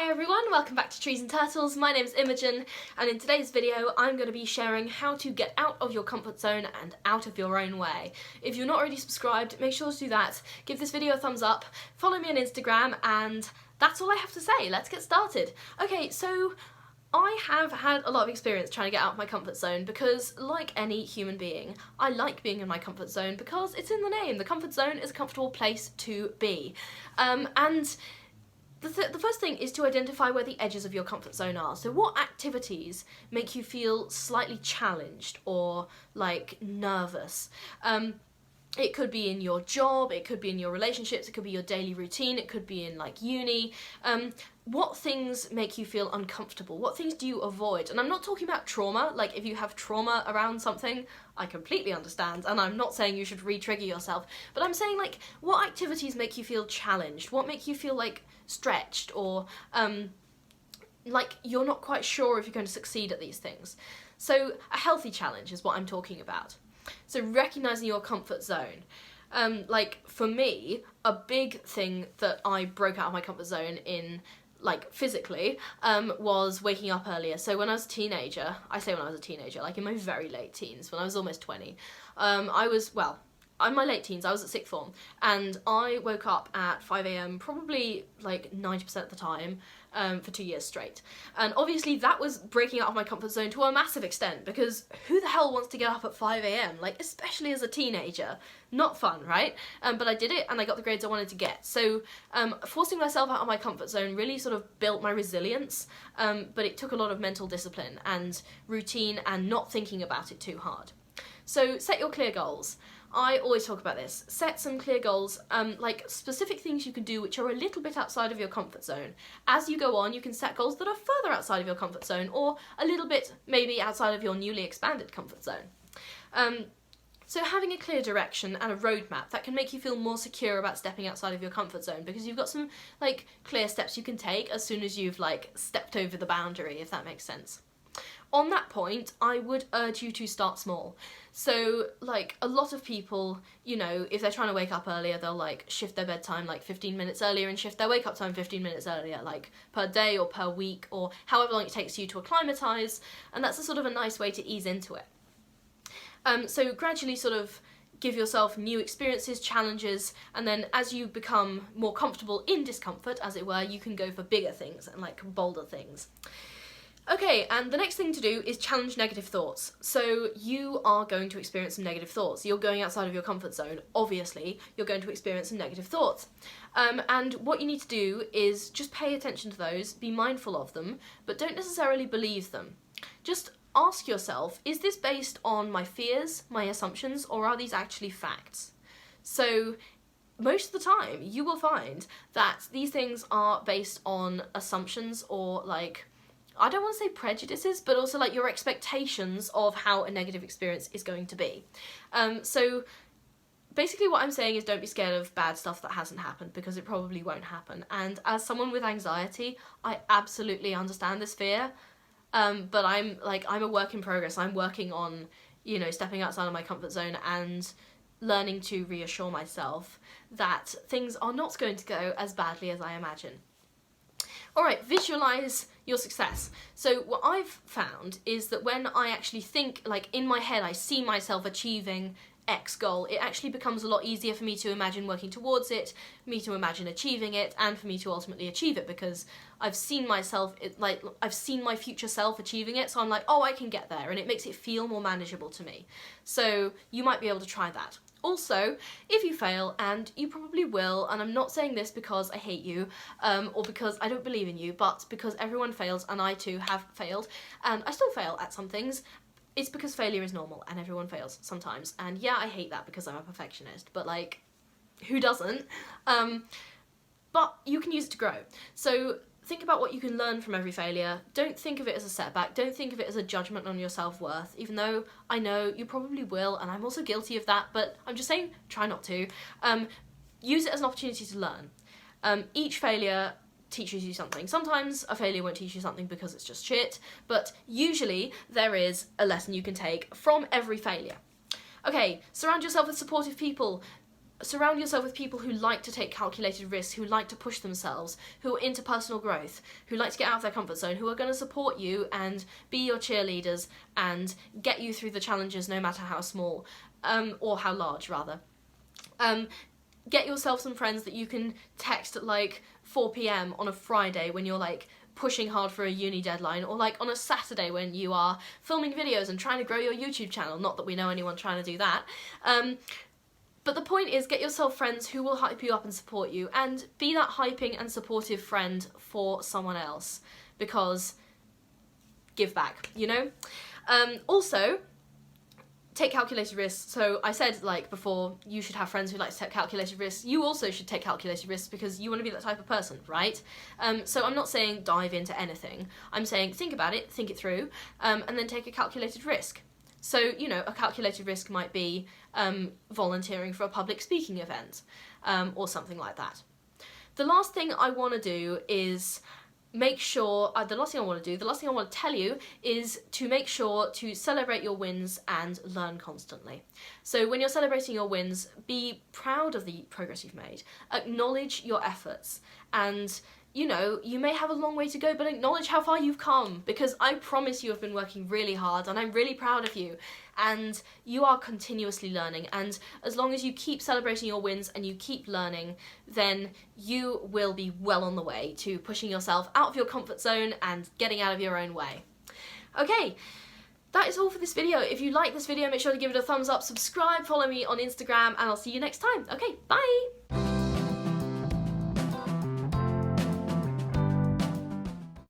Hi everyone, welcome back to Trees and Turtles. My name is Imogen, and in today's video I'm going to be sharing how to get out of your comfort zone and out of your own way. If you're not already subscribed, make sure to do that, give this video a thumbs up, follow me on Instagram, and that's all I have to say. Let's get started. Okay, so I have had a lot of experience trying to get out of my comfort zone because, like any human being, I like being in my comfort zone because it's in the name. The comfort zone is a comfortable place to be. The first thing is to identify where the edges of your comfort zone are. So what activities make you feel slightly challenged or like nervous? It could be in your job, it could be in your relationships, it could be your daily routine, it could be in like uni. What things make you feel uncomfortable? What things do you avoid? And I'm not talking about trauma, like if you have trauma around something, I completely understand, and I'm not saying you should re-trigger yourself, but I'm saying like what activities make you feel challenged? What make you feel like stretched or like you're not quite sure if you're going to succeed at these things? So a healthy challenge is what I'm talking about. So recognising your comfort zone. Like for me, a big thing that I broke out of my comfort zone in, like physically, was waking up earlier. So when I was a teenager, I say when I was a teenager, like in my very late teens, when I was almost 20, in my late teens, I was at sixth form, and I woke up at 5 AM probably like 90% of the time for 2 years straight. And obviously that was breaking out of my comfort zone to a massive extent, because who the hell wants to get up at 5 AM? Like, especially as a teenager. Not fun, right? But I did it, and I got the grades I wanted to get. So forcing myself out of my comfort zone really sort of built my resilience, but it took a lot of mental discipline and routine and not thinking about it too hard. So set your clear goals. I always talk about this. Set some clear goals, like specific things you can do which are a little bit outside of your comfort zone. As you go on, you can set goals that are further outside of your comfort zone, or a little bit maybe outside of your newly expanded comfort zone. So having a clear direction and a roadmap, that can make you feel more secure about stepping outside of your comfort zone, because you've got some like clear steps you can take as soon as you've like stepped over the boundary, if that makes sense. On that point, I would urge you to start small. So, like, a lot of people, you know, if they're trying to wake up earlier, they'll, like, shift their bedtime, like, 15 minutes earlier and shift their wake-up time 15 minutes earlier, like, per day or per week, or however long it takes you to acclimatise, and that's a sort of a nice way to ease into it. So gradually sort of give yourself new experiences, challenges, and then as you become more comfortable in discomfort, as it were, you can go for bigger things and, like, bolder things. Okay, and the next thing to do is challenge negative thoughts. So you are going to experience some negative thoughts. You're going outside of your comfort zone. Obviously, you're going to experience some negative thoughts. And what you need to do is just pay attention to those, be mindful of them, but don't necessarily believe them. Just ask yourself, is this based on my fears, my assumptions, or are these actually facts? So most of the time, you will find that these things are based on assumptions or like, I don't want to say prejudices, but also like your expectations of how a negative experience is going to be. So basically what I'm saying is don't be scared of bad stuff that hasn't happened, because it probably won't happen. And as someone with anxiety, I absolutely understand this fear, but I'm a work in progress. I'm working on, you know, stepping outside of my comfort zone and learning to reassure myself that things are not going to go as badly as I imagine. Alright, visualise your success. So what I've found is that when I actually think, like in my head I see myself achieving X goal, it actually becomes a lot easier for me to imagine working towards it, me to imagine achieving it, and for me to ultimately achieve it, because I've seen myself, I've seen my future self achieving it, so I'm like, oh, I can get there, and it makes it feel more manageable to me. So you might be able to try that. Also, if you fail, and you probably will, and I'm not saying this because I hate you, or because I don't believe in you, but because everyone fails, and I too have failed, and I still fail at some things, it's because failure is normal, and everyone fails sometimes. And yeah, I hate that because I'm a perfectionist, but like, who doesn't? But you can use it to grow. So think about what you can learn from every failure. Don't think of it as a setback. Don't think of it as a judgment on your self-worth, even though I know you probably will, and I'm also guilty of that, but I'm just saying, try not to. Use it as an opportunity to learn. Each failure teaches you something. Sometimes a failure won't teach you something because it's just shit, but usually there is a lesson you can take from every failure. Okay, surround yourself with supportive people. Surround yourself with people who like to take calculated risks, who like to push themselves, who are into personal growth, who like to get out of their comfort zone, who are going to support you and be your cheerleaders and get you through the challenges no matter how small, or how large rather. Get yourself some friends that you can text at like 4 p.m. on a Friday when you're like pushing hard for a uni deadline, or like on a Saturday when you are filming videos and trying to grow your YouTube channel. Not that we know anyone trying to do that. But the point is, get yourself friends who will hype you up and support you, and be that hyping and supportive friend for someone else, because give back, you know? Also, take calculated risks. So I said, like, before, you should have friends who like to take calculated risks. You also should take calculated risks because you want to be that type of person, right? So I'm not saying dive into anything. I'm saying think about it, think it through, and then take a calculated risk. So, you know, a calculated risk might be volunteering for a public speaking event, or something like that. The last thing I want to do is make sure, the last thing I want to tell you is to make sure to celebrate your wins and learn constantly. So when you're celebrating your wins, be proud of the progress you've made, acknowledge your efforts, and you know, you may have a long way to go, but acknowledge how far you've come, because I promise you have been working really hard and I'm really proud of you, and you are continuously learning, and as long as you keep celebrating your wins and you keep learning, then you will be well on the way to pushing yourself out of your comfort zone and getting out of your own way. Okay, that is all for this video. If you like this video, make sure to give it a thumbs up, subscribe, follow me on Instagram, and I'll see you next time. Okay, bye!